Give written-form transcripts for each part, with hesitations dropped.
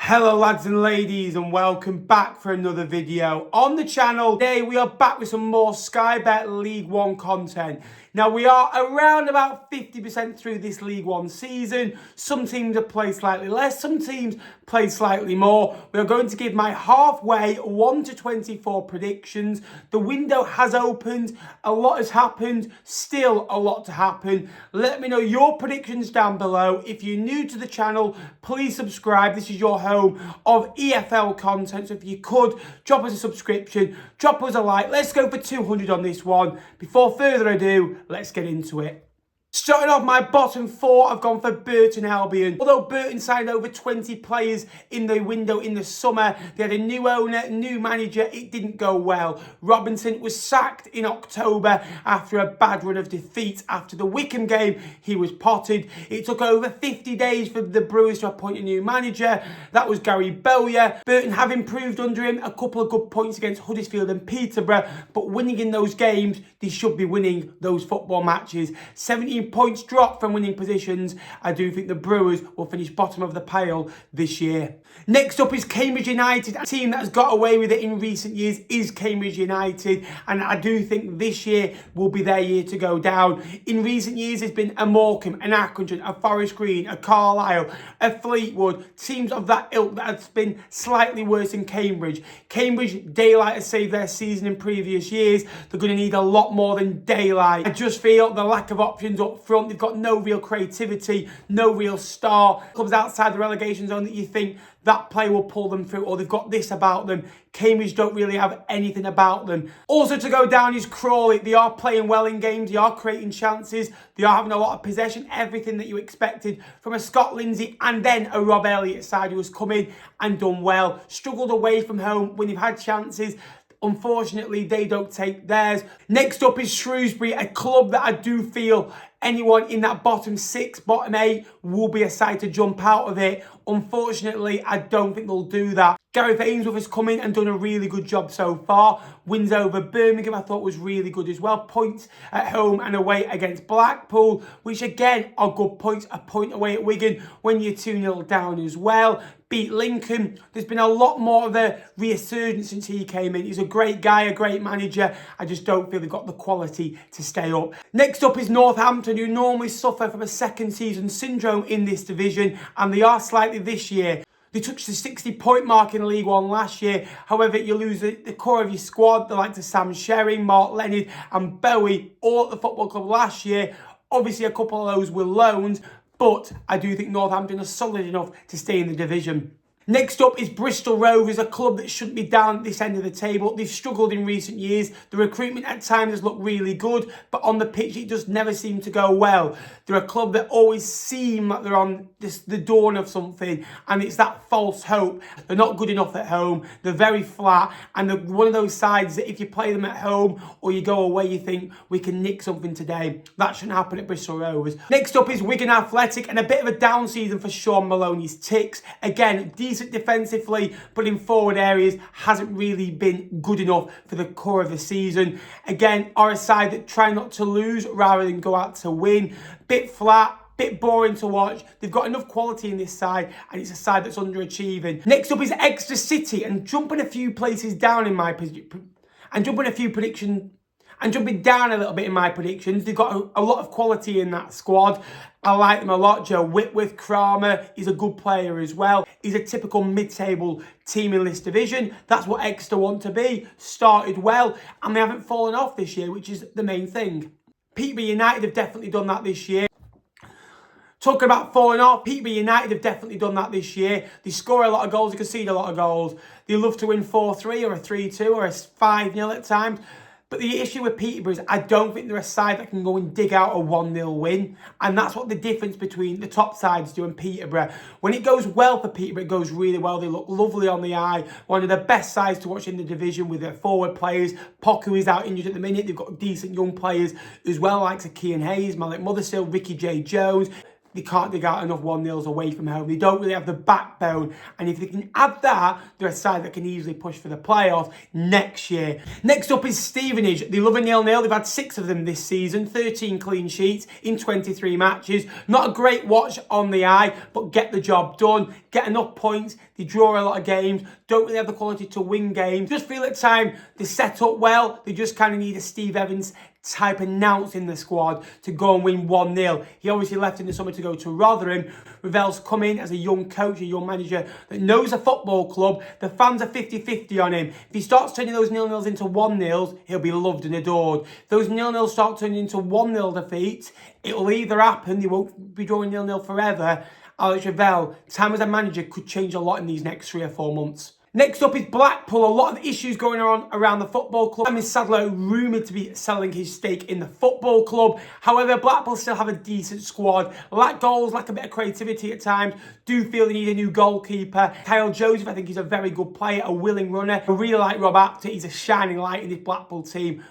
Hello lads and ladies, and welcome back for another video on the channel. Today we are back with some more Sky Bet League One content. Now we are around about 50% through this League One season. Some teams have played slightly less, some teams played slightly more. We are going to give my halfway 1 to 24 predictions. The window has opened, a lot has happened, still a lot to happen. Let me know your predictions down below. If you're new to the channel, please subscribe. This is your home of EFL content, so if you could, drop us a subscription, drop us a like. Let's go for 200 on this one. Before further ado, let's get into it. Starting off my bottom four, I've gone for Burton Albion. Although Burton signed over 20 players in the window in the summer, they had a new owner, new manager, it didn't go well. Robinson was sacked in October after a bad run of defeat. After the Wickham game, he was potted. It took over 50 days for the Brewers to appoint a new manager. That was Gary Bowyer. Burton have improved under him, a couple of good points against Huddersfield and Peterborough, but winning in those games, they should be winning those football matches. 17 points dropped from winning positions. I do think the Brewers will finish bottom of the pile this year. Next up is Cambridge United. A team that has got away with it in recent years is Cambridge United, and I do think this year will be their year to go down. In recent years, there's been a Morecambe, an Accrington, a Forest Green, a Carlisle, a Fleetwood, teams of that ilk that has been slightly worse than Cambridge. Cambridge, daylight has saved their season in previous years. They're going to need a lot more than daylight. I just feel the lack of options up front. They've got no real creativity, no real star. Clubs outside the relegation zone that you think that player will pull them through, or they've got this about them. Cambridge don't really have anything about them. Also to go down is Crawley. They are playing well in games, they are creating chances, they are having a lot of possession, everything that you expected from a Scott Lindsay and then a Rob Elliott side who has come in and done well. Struggled away from home when they've had chances. Unfortunately, they don't take theirs. Next up is Shrewsbury, a club that I do feel anyone in that bottom six, bottom eight will be a side to jump out of it. Unfortunately, I don't think they'll do that. Gareth Ainsworth has come in and done a really good job so far. Wins over Birmingham I thought was really good as well. Points at home and away against Blackpool, which again are good points. A point away at Wigan when you're 2-0 down as well. Beat Lincoln. There's been a lot more of a resurgence since he came in. He's a great guy, a great manager. I just don't feel they've got the quality to stay up. Next up is Northampton, who normally suffer from a second season syndrome in this division, and they are slightly this year. They touched the 60-point mark in League One last year. However, you lose the core of your squad, the likes of Sam Sherring, Mark Leonard and Bowie, all at the football club last year. Obviously, a couple of those were loans, but I do think Northampton are solid enough to stay in the division. Next up is Bristol Rovers, a club that shouldn't be down at this end of the table. They've struggled in recent years. The recruitment at times has looked really good, but on the pitch it just never seemed to go well. They're a club that always seem like they're on the dawn of something, and it's that false hope. They're not good enough at home. They're very flat, and they're one of those sides that if you play them at home or you go away, you think, we can nick something today. That shouldn't happen at Bristol Rovers. Next up is Wigan Athletic, and a bit of a down season for Sean Maloney's Ticks. Again, decent defensively, but in forward areas hasn't really been good enough for the core of the season. Again, are a side that try not to lose rather than go out to win. Bit flat, bit boring to watch. They've got enough quality in this side, and it's a side that's underachieving. Next up is Exeter City, and jumping a few places down in my jumping down a little bit in my predictions. They've got a lot of quality in that squad. I like them a lot. Joe Whitworth, Kramer, he's a good player as well. He's a typical mid-table team in this division. That's what Exeter want to be. Started well, and they haven't fallen off this year, which is the main thing. Peterborough United have definitely done that this year. Talking about falling off, Peterborough United have definitely done that this year. They score a lot of goals, they concede a lot of goals. They love to win 4-3 or a 3-2 or a 5-0 at times. But the issue with Peterborough is I don't think they're a side that can go and dig out a 1-0 win. And that's what the difference between the top sides do and Peterborough. When it goes well for Peterborough, it goes really well. They look lovely on the eye. One of the best sides to watch in the division with their forward players. Poku is out injured at the minute. They've got decent young players as well, like Kean Hayes, Malik Mothersill, Ricky J. Jones. they can't dig out enough 1-0s away from home. They don't really have the backbone. And if they can add that, they're a side that can easily push for the playoffs next year. Next up is Stevenage. They love a 0-0. They've had 6 of them this season, 13 clean sheets in 23 matches. Not a great watch on the eye, but get the job done. Get enough points. They draw a lot of games. Don't really have the quality to win games. Just feel at time they set up well. They just kind of need a Steve Evans type announce in the squad to go and win 1-0. He obviously left in the summer to go to Rotherham. Ravel's come in as a young coach, a young manager that knows a football club. The fans are 50-50 on him. If he starts turning those 0-0s into 1-0s, he'll be loved and adored. If those 0-0s start turning into 1-0 defeats, it'll either happen, they won't be drawing 0-0 forever. Alex Ravel, time as a manager could change a lot in these next 3 or 4 months. Next up is Blackpool. A lot of issues going on around the football club. Simon Sadler rumoured to be selling his stake in the football club. However, Blackpool still have a decent squad. Lack goals, lack a bit of creativity at times. Do feel they need a new goalkeeper. Kyle Joseph, I think he's a very good player, a willing runner. I really like Rob Apter. He's a shining light in this Blackpool team.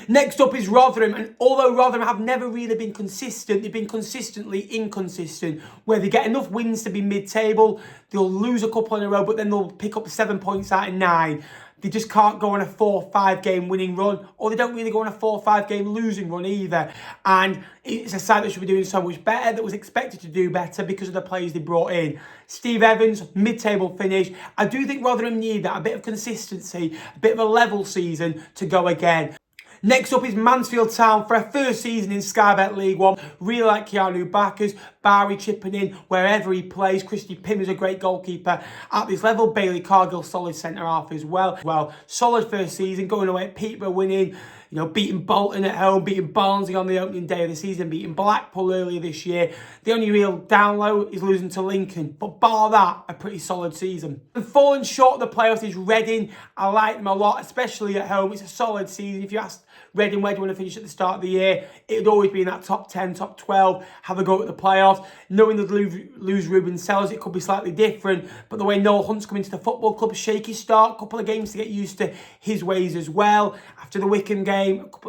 Next up is Rotherham, and although Rotherham have never really been consistent, they've been consistently inconsistent, where they get enough wins to be mid-table, they'll lose a couple in a row, but then they'll pick up 7 points out of 9. They just can't go on a 4-5 game winning run, or they don't really go on a 4-5 game losing run either. And it's a side that should be doing so much better, that was expected to do better because of the players they brought in. Steve Evans, mid-table finish. I do think Rotherham need that, a bit of consistency, a bit of a level season to go again. Next up is Mansfield Town for a first season in Sky Bet League One. Really like Keanu Backers, Barry chipping in wherever he plays. Christy Pym is a great goalkeeper at this level. Bailey Cargill, solid centre half as well. Solid first season, going away at Peterborough, winning. You know, beating Bolton at home, beating Barnsley on the opening day of the season, beating Blackpool earlier this year. The only real down low is losing to Lincoln. But bar that, a pretty solid season. And falling short of the playoffs is Reading. I like them a lot, especially at home. It's a solid season. If you asked Reading where do you want to finish at the start of the year, it would always be in that top 10, top 12, have a go at the playoffs. Knowing that lose Ruben Sellers, it could be slightly different. But the way Noel Hunt's come into the football club, a shaky start, couple of games to get used to his ways as well. After the Wickham game,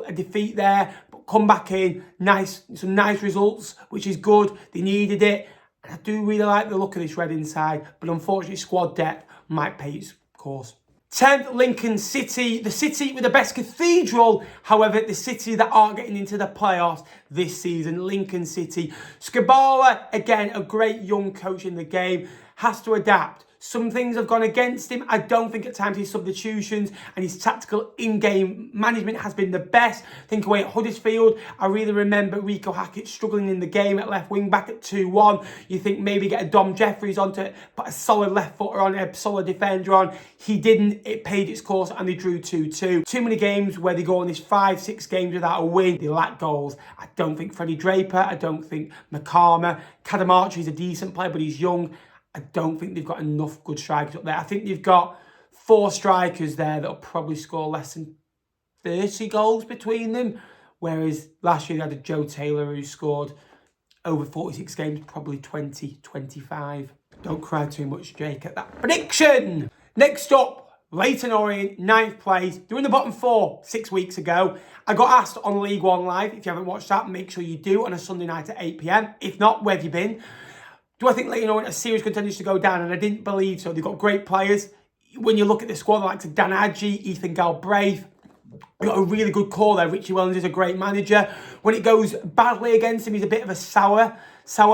a defeat there, but come back in, some nice results, which is good. They needed it. And I do really like the look of this Reading side, but unfortunately squad depth might pay its course. 10th, Lincoln City. The city with the best cathedral, however, the city that aren't getting into the playoffs this season, Lincoln City. Skabala, again, a great young coach in the game, has to adapt. Some things have gone against him. I don't think at times his substitutions and his tactical in-game management has been the best. Think away at Huddersfield. I really remember Rico Hackett struggling in the game at left wing back at 2-1. You think maybe get a Dom Jeffries onto it, put a solid left footer on, a solid defender on. He didn't. It paid its course and they drew 2-2. Too many games where they go on this 5-6 games without a win. They lack goals. I don't think Freddie Draper. I don't think McCarmer. Cadamarchi is a decent player, but he's young. I don't think they've got enough good strikers up there. I think they've got 4 strikers there that'll probably score less than 30 goals between them. Whereas last year they had a Joe Taylor who scored over 46 games, probably 20, 25. Don't cry too much, Jake, at that prediction. Next up, Leyton Orient, 9th place. They're in the bottom 4 6 weeks ago. I got asked on League One Live. If you haven't watched that, make sure you do on a Sunday night at 8 p.m. If not, where have you been? Do I think Leyton Orient are serious contenders to go down? And I didn't believe so. They've got great players. When you look at the squad, like Dan Adji, Ethan Galbraith, they've got a really good core there. Richie Wellens is a great manager. When it goes badly against him, he's a bit of a sour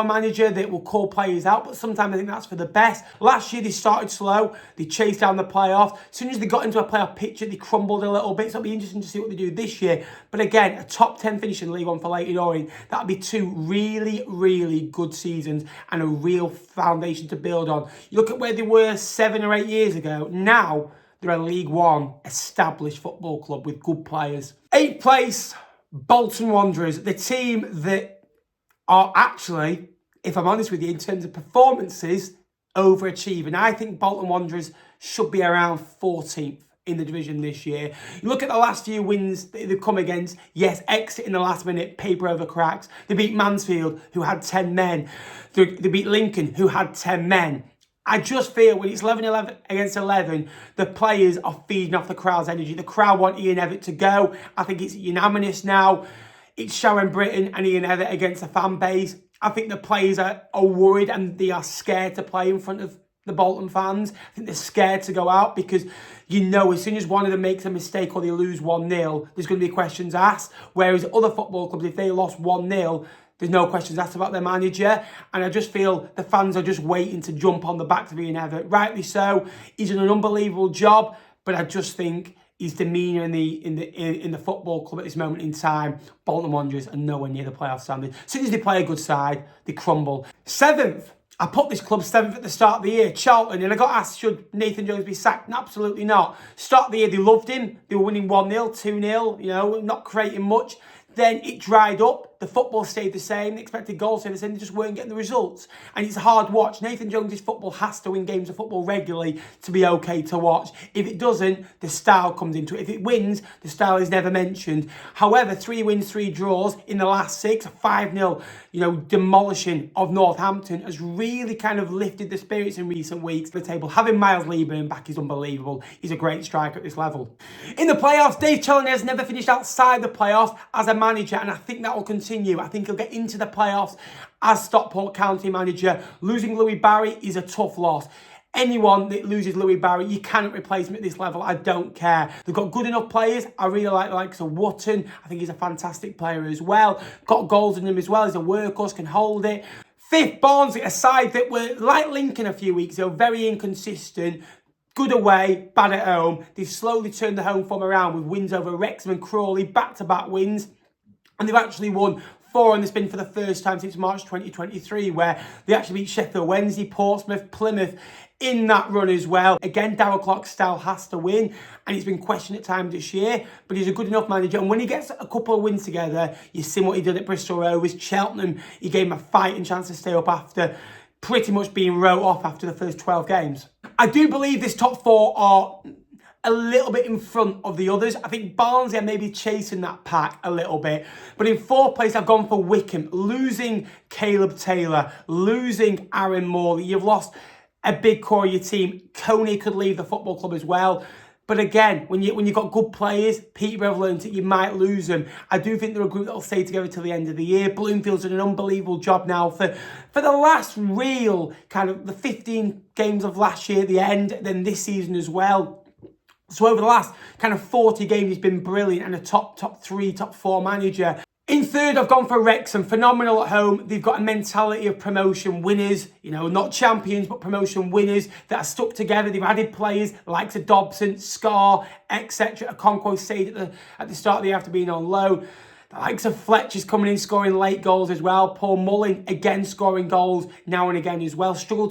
manager that will call players out, but sometimes I think that's for the best. Last year they started slow, they chased down the playoffs. As soon as they got into a playoff picture, they crumbled a little bit, so it'll be interesting to see what they do this year. But again, a top 10 finish in League One for Leyton Orient, that'll be 2 really, really good seasons and a real foundation to build on. You look at where they were 7 or 8 years ago, now they're a League One established football club with good players. 8th place, Bolton Wanderers, the team that are actually, if I'm honest with you, in terms of performances, overachieving. I think Bolton Wanderers should be around 14th in the division this year. You look at the last few wins that they've come against. Yes, exit in the last minute, paper over cracks. They beat Mansfield, who had 10 men. They beat Lincoln, who had 10 men. I just feel when it's 11-11 against 11, the players are feeding off the crowd's energy. The crowd want Ian Evatt to go. I think it's unanimous now. It's Sharon Britton and Ian Evatt against the fan base. I think the players are worried and they are scared to play in front of the Bolton fans. I think they're scared to go out because you know as soon as one of them makes a mistake or they lose 1-0, there's going to be questions asked. Whereas other football clubs, if they lost 1-0, there's no questions asked about their manager. And I just feel the fans are just waiting to jump on the back of Ian Evatt. Rightly so. He's done an unbelievable job, but I just think his demeanour in the football club at this moment in time, Bolton Wanderers are nowhere near the playoff standard. As soon as they play a good side, they crumble. 7th. I put this club 7th at the start of the year, Charlton, and I got asked, should Nathan Jones be sacked? No, absolutely not. Start of the year, they loved him. They were winning 1-0, 2-0, you know, not creating much. Then it dried up. The football stayed the same. The expected goals stayed the same. They just weren't getting the results. And it's a hard watch. Nathan Jones' football has to win games of football regularly to be okay to watch. If it doesn't, the style comes into it. If it wins, the style is never mentioned. However, 3 wins, 3 draws in the last 6, 5-0, you know, demolishing of Northampton has really kind of lifted the spirits in recent weeks. The table, having Miles Lieberman back is unbelievable. He's a great striker at this level. In the playoffs, Dave Challinor has never finished outside the playoffs as a manager, and I think that will continue. I think he'll get into the playoffs as Stockport County manager. Losing Louis Barry is a tough loss. Anyone that loses Louis Barry, you cannot replace him at this level. I don't care. They've got good enough players. I really like the likes of Wotton. I think he's a fantastic player as well. Got goals in him as well. He's a workhorse, can hold it. 5th, Barnsley, a side that were like Lincoln a few weeks ago, very inconsistent. Good away, bad at home. They've slowly turned the home form around with wins over Wrexham and Crawley, back-to-back wins. And they've actually won 4 on the spin for the first time since March 2023, where they actually beat Sheffield Wednesday, Portsmouth, Plymouth in that run as well. Again, Darrell Clark's style has to win, and he's been questioned at times this year, but he's a good enough manager. And when he gets a couple of wins together, you've seen what he did at Bristol Rovers, Cheltenham. He gave him a fighting chance to stay up after pretty much being wrote off after the first 12 games. I do believe this top 4 are a little bit in front of the others. I think Barnsley are maybe chasing that pack a little bit. But in 4th place, I've gone for Wycombe. Losing Caleb Taylor, losing Aaron Morley. You've lost a big core of your team. Coney could leave the football club as well. But again, when you've got good players, Peterborough have learned that you might lose them. I do think they're a group that will stay together till the end of the year. Bloomfield's done an unbelievable job now for the last real kind of the 15 games of last year at the end, then this season as well. So over the last kind of 40 games, he's been brilliant and a top 3, top 4 manager. In 3rd, I've gone for Wrexham. Phenomenal at home. They've got a mentality of promotion winners, you know, not champions, but promotion winners that are stuck together. They've added players like Dobson, Scar, etc. Okonkwo stayed at the start of the year after being on loan. The likes of Fletcher's coming in, scoring late goals as well. Paul Mullin, again, scoring goals now and again as well. Struggled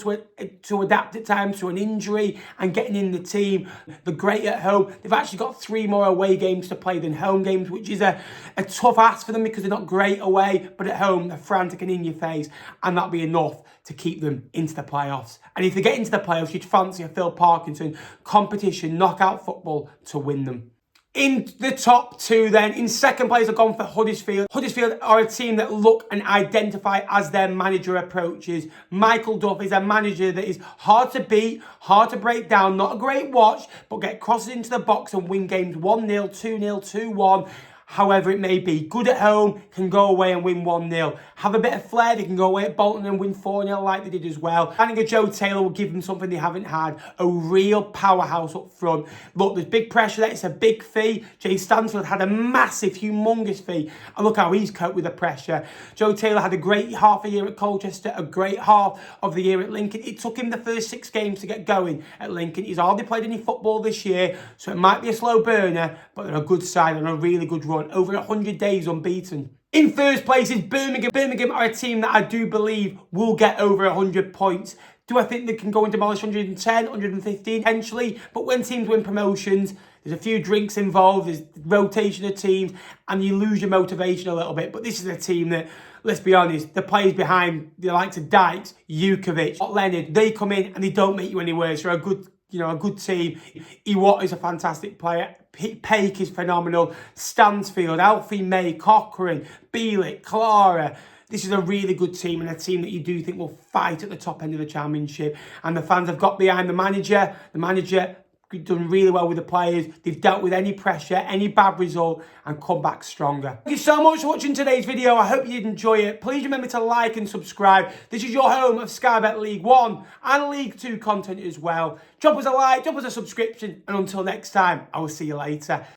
to adapt at times to an injury and getting in the team. They're great at home. They've actually got 3 more away games to play than home games, which is a tough ask for them because they're not great away. But at home, they're frantic and in your face. And that'll be enough to keep them into the playoffs. And if they get into the playoffs, you'd fancy a Phil Parkinson competition, knockout football to win them. In the top 2 then, in 2nd place, I've gone for Huddersfield. Huddersfield are a team that look and identify as their manager approaches. Michael Duff is a manager that is hard to beat, hard to break down, not a great watch, but get crosses into the box and win games 1-0, 2-0, 2-1. However it may be. Good at home, can go away and win 1-0. Have a bit of flair, they can go away at Bolton and win 4-0 like they did as well. I think Joe Taylor will give them something they haven't had. A real powerhouse up front. Look, there's big pressure there, it's a big fee. Jay Stansfield had a massive, humongous fee. And look how he's coped with the pressure. Joe Taylor had a great half a year at Colchester, a great half of the year at Lincoln. It took him the first 6 games to get going at Lincoln. He's hardly played any football this year, so it might be a slow burner, but they're a good side and a really good run. Over 100 days unbeaten. In 1st place is Birmingham. Birmingham are a team that I do believe will get over 100 points. Do I think they can go and demolish 110, 115? Potentially. But when teams win promotions, there's a few drinks involved, there's rotation of teams, and you lose your motivation a little bit. But this is a team that, let's be honest, the players behind the likes of Dykes, Jukovic, Leonard, they come in and they don't make you any worse. They're a good team. Iwat is a fantastic player. Paik is phenomenal. Stansfield, Alfie May, Cochrane, Bielik, Clara. This is a really good team and a team that you do think will fight at the top end of the championship. And the fans have got behind the manager. The manager done really well with the players. They've dealt with any pressure, any bad result, and come back stronger. Thank you so much for watching today's video. I hope you did enjoy it. Please remember to like and subscribe. This is your home of Sky Bet League 1 and League 2 content as well. Drop us a like, drop us a subscription, and until next time, I will see you later.